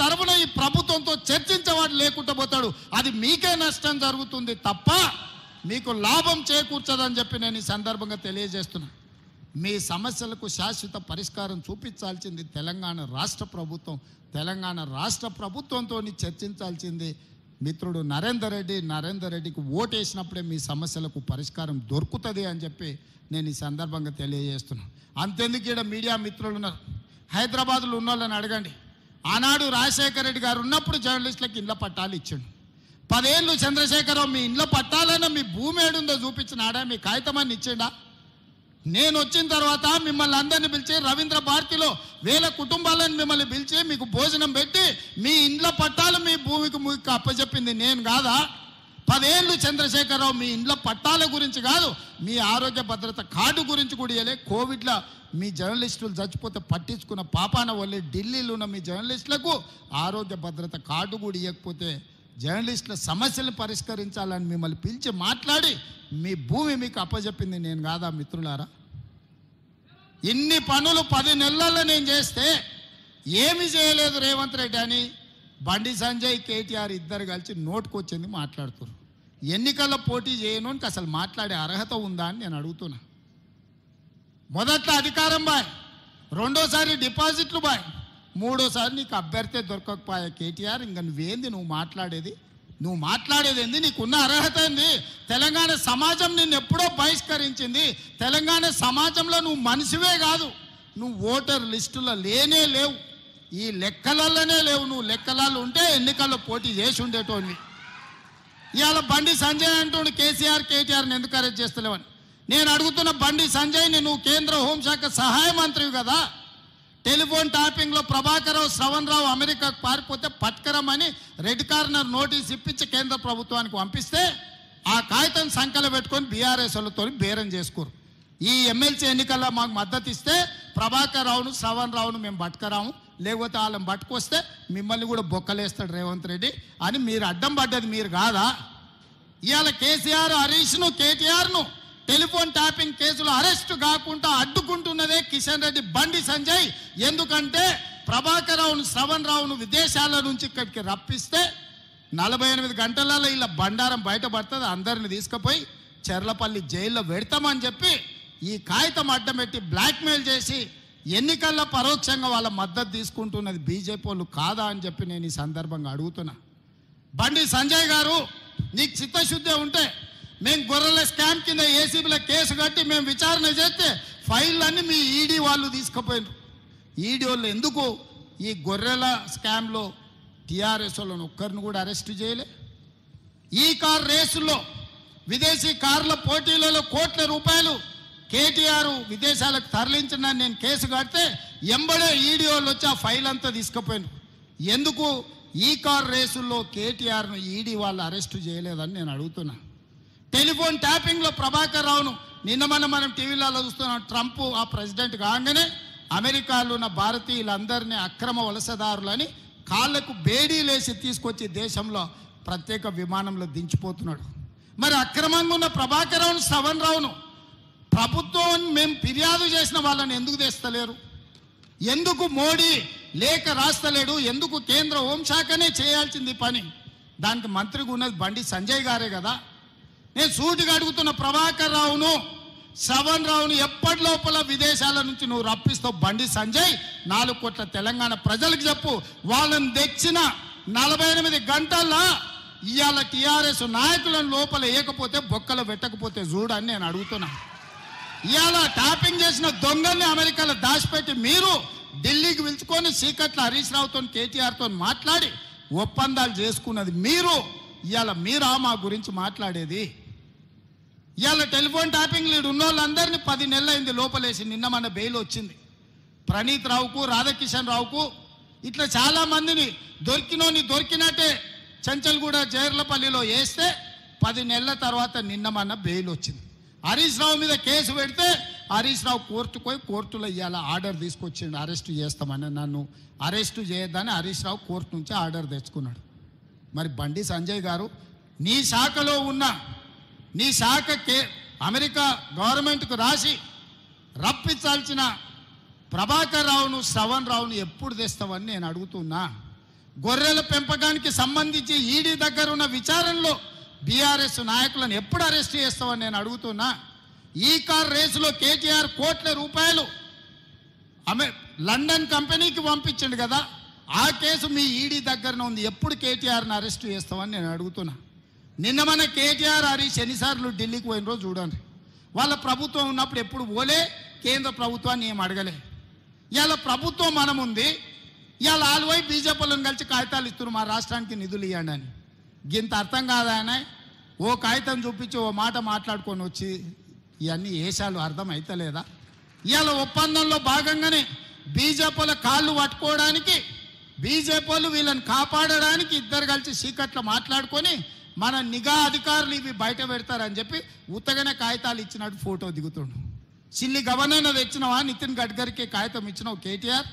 తరపున ఈ ప్రభుత్వంతో చర్చించేవాడు లేకుండా పోతాడు. అది మీకే నష్టం జరుగుతుంది తప్ప మీకు లాభం చేకూర్చదని చెప్పి నేను ఈ సందర్భంగా తెలియజేస్తున్నా. మీ సమస్యలకు శాశ్వత పరిష్కారం చూపించాల్సింది తెలంగాణ రాష్ట్ర ప్రభుత్వం. తెలంగాణ రాష్ట్ర ప్రభుత్వంతో చర్చించాల్సింది మిత్రుడు నరేందర్ రెడ్డికి ఓటేసినప్పుడే మీ సమస్యలకు పరిష్కారం దొరుకుతుంది అని చెప్పి నేను ఈ సందర్భంగా తెలియజేస్తున్నాను. అంతెందుకు ఇక్కడ మీడియా మిత్రులు ఉన్నారు, హైదరాబాద్లో ఉన్న వాళ్ళని అడగండి. ఆనాడు రాజశేఖర రెడ్డి గారు ఉన్నప్పుడు జర్నలిస్టులకు ఇళ్ల పట్టాలు ఇచ్చిండు. 10 ఏళ్ళు చంద్రశేఖరరావు మీ ఇళ్ల పట్టాలన్నా మీ భూమి ఏడుందో చూపించినాడా, మీ కాగితమాన్ని ఇచ్చిండా? నేను వచ్చిన తర్వాత మిమ్మల్ని అందరినీ పిలిచి రవీంద్ర భారతిలో 1000 కుటుంబాలను మిమ్మల్ని పిలిచి మీకు భోజనం పెట్టి మీ ఇండ్ల పట్టాలు మీ భూమికి మీకు అప్పచెప్పింది నేను కాదా? 10 ఏళ్ళు చంద్రశేఖరరావు మీ ఇండ్ల పట్టాల గురించి కాదు, మీ ఆరోగ్య భద్రత కార్డు గురించి కూడా ఇవ్వలే. కోవిడ్లో మీ జర్నలిస్టులు చచ్చిపోతే పట్టించుకున్న పాపాన వల్లే ఢిల్లీలో ఉన్న మీ జర్నలిస్టులకు ఆరోగ్య భద్రత కార్డు కూడా ఇవ్వకపోతే జర్నలిస్టుల సమస్యలు పరిష్కరించాలని మిమ్మల్ని పిలిచి మాట్లాడి మీ భూమి మీకు అప్పచెప్పింది నేను కాదా మిత్రులారా? ఇన్ని పనులు 10 నెలల్లో నేను చేస్తే ఏమి చేయలేదు రేవంత్ రెడ్డి అని బండి సంజయ్ కేటీఆర్ ఇద్దరు కలిసి నోటుకొచ్చింది మాట్లాడుతున్నారు. ఎన్నికల్లో పోటీ చేయను అని అసలు మాట్లాడే అర్హత ఉందా అని నేను అడుగుతున్నా. మొదట్లో అధికారం బాయ్, రెండోసారి డిపాజిట్లు బాయ్, మూడోసారి నీకు అభ్యర్థి దొరకకపోయా కేటీఆర్. ఇంకా నువ్వేంది నువ్వు మాట్లాడేది ఏంది? నీకున్న అర్హత ఏంది? తెలంగాణ సమాజం నిన్ను ఎప్పుడో బహిష్కరించింది. తెలంగాణ సమాజంలో నువ్వు మనిషివే కాదు, నువ్వు ఓటర్ లిస్టులో లేనే లేవు, ఈ లెక్కలలోనే లేవు. నువ్వు లెక్కలలో ఉంటే ఎన్నికల్లో పోటీ చేసి ఉండేటోని. ఇవాళ బండి సంజయ్ అంటూ కేటీఆర్ని ఎందుకు అరెస్ట్ చేస్తలేవని నేను అడుగుతున్న. బండి సంజయ్ని నువ్వు కేంద్ర హోంశాఖ సహాయ మంత్రివి కదా, టెలిఫోన్ ట్యాపింగ్లో ప్రభాకరరావు శ్రవణ్ రావు అమెరికాకు పారిపోతే పట్కరమని రెడ్ కార్నర్ నోటీస్ ఇప్పించి కేంద్ర ప్రభుత్వానికి పంపిస్తే ఆ కాగితం సంఖ్యలో పెట్టుకొని బీఆర్ఎస్ వాళ్ళతో బేరం చేసుకోరు. ఈ ఎమ్మెల్సీ ఎన్నికల్లో మాకు మద్దతు ఇస్తే ప్రభాకర్ రావును శ్రవణ్ రావును మేము పట్టుకరాము, లేకపోతే వాళ్ళని పట్టుకొస్తే మిమ్మల్ని కూడా బొక్కలేస్తాడు రేవంత్ రెడ్డి అని మీరు అడ్డం పడ్డది మీరు కాదా? ఇవాళ కేసీఆర్ హరీష్ను కేటీఆర్ను టెలిఫోన్ ట్యాపింగ్ కేసులో అరెస్ట్ కాకుండా అడ్డుకుంటున్నదే కిషన్ రెడ్డి బండి సంజయ్. ఎందుకంటే ప్రభాకర్ రావును శ్రవణ్ రావును విదేశాల నుంచి ఇక్కడికి రప్పిస్తే 48 గంటలలో ఇలా బండారం బయటపడుతుంది, అందరిని తీసుకుపోయి చెర్లపల్లి జైల్లో పెడతామని చెప్పి ఈ కాగితం అడ్డం పెట్టి బ్లాక్మెయిల్ చేసి ఎన్నికల్లో పరోక్షంగా వాళ్ళ మద్దతు తీసుకుంటున్నది బీజేపీ వాళ్ళు కాదా అని చెప్పి నేను ఈ సందర్భంగా అడుగుతున్నా. బండి సంజయ్ గారు, నీకు చిత్తశుద్ధి ఉంటే మేము గొర్రెల స్కామ్ కింద ఏసీబీలో కేసు కట్టి మేము విచారణ చేస్తే ఫైళ్ళన్నీ మీ ఈడీ వాళ్ళు తీసుకుపోయినారు. ఈడీ వాళ్ళు ఎందుకు ఈ గొర్రెల స్కామ్లో టీఆర్ఎస్ వాళ్ళని ఒక్కరిని కూడా అరెస్ట్ చేయలే? ఈ కార్ రేసుల్లో విదేశీ కార్ల పోటీలలో కోట్ల రూపాయలు కేటీఆర్ విదేశాలకు తరలించిన నేను కేసు కడితే ఎంబడే ఈడీ వాళ్ళు వచ్చి ఆ ఫైల్ అంతా తీసుకుపోయాను. ఎందుకు ఈ కార్ రేసుల్లో కేటీఆర్ను ఈడీ వాళ్ళు అరెస్టు చేయలేదని నేను అడుగుతున్నా. టెలిఫోన్ ట్యాపింగ్లో ప్రభాకర్ రావును నిన్న మనం టీవీలలో చూస్తున్నాం. ట్రంప్ ఆ ప్రెసిడెంట్ కాగానే అమెరికాలో ఉన్న భారతీయులందరినీ అక్రమ వలసదారులని కాళ్లకు బేడీలేసి తీసుకొచ్చి దేశంలో ప్రత్యేక విమానంలో దించిపోతున్నాడు. మరి అక్రమంగా ఉన్న ప్రభాకర్ రావును శ్రవణ్ రావును ప్రభుత్వం మేము ఫిర్యాదు చేసిన వాళ్ళని ఎందుకు తెస్తలేరు? ఎందుకు మోడీ లేఖ రాస్తలేడు? ఎందుకు కేంద్ర హోంశాఖనే చేయాల్సింది పని? దానికి మంత్రిగా ఉన్నది బండి సంజయ్ గారే కదా. నేను సూటిగా అడుగుతున్న, ప్రభాకర్ రావును శ్రవణ్ రావును ఎప్పటి లోపల విదేశాల నుంచి నువ్వు రప్పిస్తావు? బండి సంజయ్ 4 కోట్ల తెలంగాణ ప్రజలకు చెప్పు. వాళ్ళని తెచ్చిన 48 గంటల్లో ఇవాళ టీఆర్ఎస్ నాయకులను లోపల వేయకపోతే బొక్కలు పెట్టకపోతే చూడని నేను అడుగుతున్నా. ఇవాళ ట్యాపింగ్ చేసిన దొంగల్ని అమెరికాలో దాచిపెట్టి మీరు ఢిల్లీకి పిలుచుకొని సీకట్ల హరీష్ రావుతో కేటీఆర్తో మాట్లాడి ఒప్పందాలు చేసుకున్నది మీరు. ఇవాళ మీరా మా గురించి మాట్లాడేది? ఇవాళ టెలిఫోన్ ట్యాపింగ్ లీడ్ ఉన్న వాళ్ళందరినీ 10 నెలలైంది లోపలేసి. నిన్న మన బెయిల్ వచ్చింది. ప్రణీత్ రావుకు, రాధాకిషన్ రావుకు, ఇట్లా చాలా మందిని దొరికినట్టే చంచల్గూడ జైర్లపల్లిలో వేస్తే 10 నెలల తర్వాత నిన్న మన బెయిల్ వచ్చింది. హరీష్ రావు మీద కేసు పెడితే హరీష్ రావు కోర్టుకు పోయి కోర్టులో ఇవాళ ఆర్డర్ తీసుకొచ్చిండు, అరెస్టు చేస్తామని. నన్ను అరెస్టు చేయొద్దని హరీష్ రావు కోర్టు నుంచి ఆర్డర్ తెచ్చుకున్నాడు. మరి బండి సంజయ్ గారు, నీ శాఖలో ఉన్న నీ శాఖ అమెరికా గవర్నమెంట్కు రాసి రప్పించాల్సిన ప్రభాకర్ రావును శ్రవణ్ రావును ఎప్పుడు తెస్తావని నేను అడుగుతున్నా. గొర్రెల పెంపకానికి సంబంధించి ఈడీ దగ్గర ఉన్న విచారణలో బీఆర్ఎస్ నాయకులను ఎప్పుడు అరెస్ట్ చేస్తామని నేను అడుగుతున్నా. ఈ కార్ రేసులో కేటీఆర్ కోట్ల రూపాయలు లండన్ కంపెనీకి పంపించండు కదా, ఆ కేసు మీ ఈడీ దగ్గరనే ఉంది. ఎప్పుడు కేటీఆర్ని అరెస్ట్ చేస్తామని నేను అడుగుతున్నా. నిన్న మన కేటీఆర్ హరీష్ ఎన్నిసార్లు ఢిల్లీకి పోయిన రోజు చూడండి. వాళ్ళ ప్రభుత్వం ఉన్నప్పుడు ఎప్పుడు పోలే, కేంద్ర ప్రభుత్వాన్ని ఏం అడగలే. ఇవాళ ప్రభుత్వం మనం ఉంది, ఇవాళ ఆలువై బీజేపీలను కలిసి కాగితాలు ఇస్తున్నారు మా రాష్ట్రానికి నిధులు ఇవ్వండి అని. గింత అర్థం కాదాయన ఓ కాగితం చూపించి ఓ మాట మాట్లాడుకొని వచ్చి ఇవన్నీ ఏషాలు అర్థం అవుతలేదా? ఇవాళ ఒప్పందంలో భాగంగానే బీజేపీల కాళ్ళు పట్టుకోవడానికి, బీజేపీలు వీళ్ళని కాపాడడానికి ఇద్దరు కలిసి సీకట్లో మాట్లాడుకొని మన నిఘా అధికారులు ఇవి బయట పెడతారని చెప్పి ఉత్తగానే కాగితాలు ఇచ్చినట్టు ఫోటో దిగుతుండు. సిల్లి గవర్నర్ తెచ్చినవా? నితిన్ గడ్కరీకి కాగితం ఇచ్చినావు కేటీఆర్?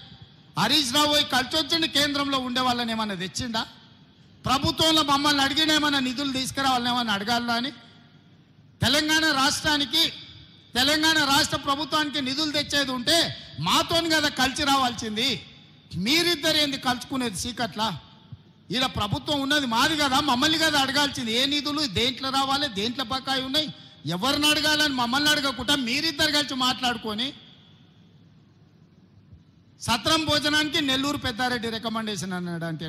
హరీష్ రావు పోయి కలిసి వచ్చిండి, కేంద్రంలో ఉండే వాళ్ళని ఏమన్నా తెచ్చిండా? ప్రభుత్వంలో మమ్మల్ని అడిగిన ఏమన్నా నిధులు తీసుకురావాలని ఏమన్నా అడగాలా అని? తెలంగాణ రాష్ట్రానికి, తెలంగాణ రాష్ట్ర ప్రభుత్వానికి నిధులు తెచ్చేది ఉంటే మాతోని కదా కలిసి రావాల్సింది. మీరిద్దరు ఏంది కలుసుకునేది సీకట్లా? ఇలా ప్రభుత్వం ఉన్నది మాది కదా, మమ్మల్ని కదా అడగాల్సింది. ఏ నిధులు దేంట్లో రావాలి, దేంట్లో బకాయి ఉన్నాయి, ఎవరిని అడగాలని మమ్మల్ని అడగకుండా మీరిద్దరు కలిసి మాట్లాడుకొని సత్రం భోజనానికి నెల్లూరు పెద్దారెడ్డి రికమెండేషన్ అన్నాడు అంటే